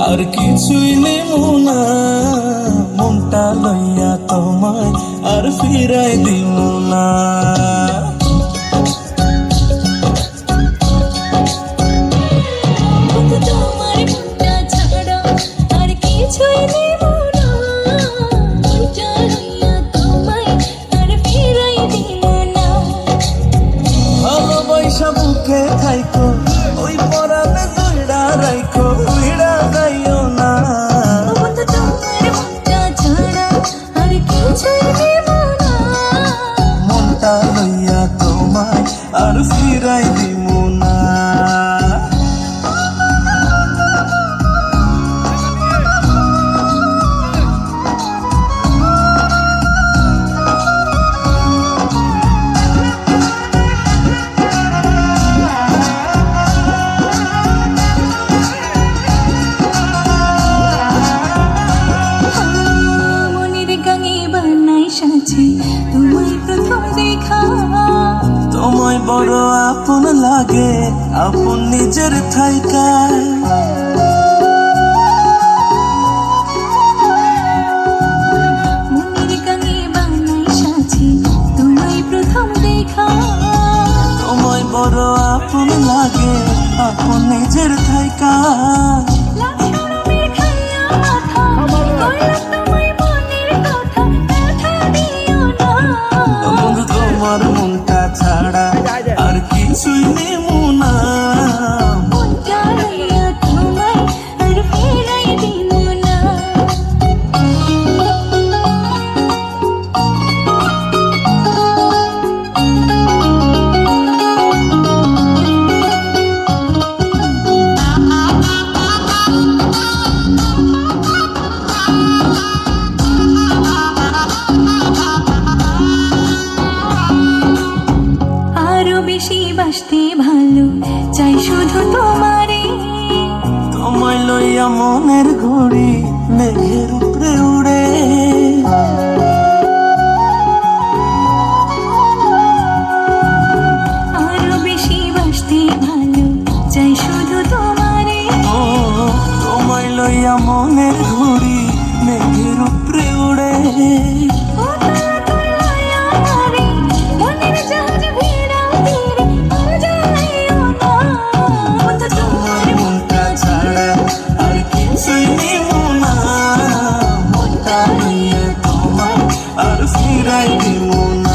আর কিছুই নেমু না, মনটা লইয়া তোমায় আর ফিরাই দিব না। তোমার মনটা ছাড়া আর কিছুই নেব না, মনটা লইয়া তোমায় আর ফিরাই দিব না। ভালোবাসা বুকে থাইকো, ওই পরাণে দুইটা রাইখো, উইড়া যাইও না। বন্ধু তোমার মনটা ছাড়া আর কিছুই নেব না, মনটা লইয়া তোমায় আর ফিরাই দিব না। মনের গাঙে বানাই সাজি তোমায় প্রথম দেখা। তোমায় বড় আপন লাগে, আপন নিজের থাইকা। মনের গাঙে বানাই সাজি তোমায় প্রথম দেখা। তোমায় বড় আপন লাগে, আপন নিজের থাইকা। লাখ শরমের খাইয়া মাথা, কইলাম তোমায় মনের কথা, ব্যথা দিও না। বন্ধু তোমার মনটা ছাড়া আর কিছুই নেমু না, মনটা লইয়া তোমায় আর ফিরাই দিব না। আরো বেশি বাসতে ভালো চাই শুধু তোমারে। তোমায় লইয়া মনের ঘড়ি মেঘের উপরে উড়ে। আরো বেশি বাসতে ভালো চাই শুধু তোমারে। ও তোমায় লইয়া মনের ঘড়ি মেঘের উপরে উড়ে। ও তারা করলাইয়া আমারে, মনের জাহাজ ভিড়াও তীরে, আর জ্বালাইও না। বন্ধু তোমার মনটা ছাড়া আর কিছুই নেমু না, মনটা লইয়া তোমায় আর ফিরাই দিব না।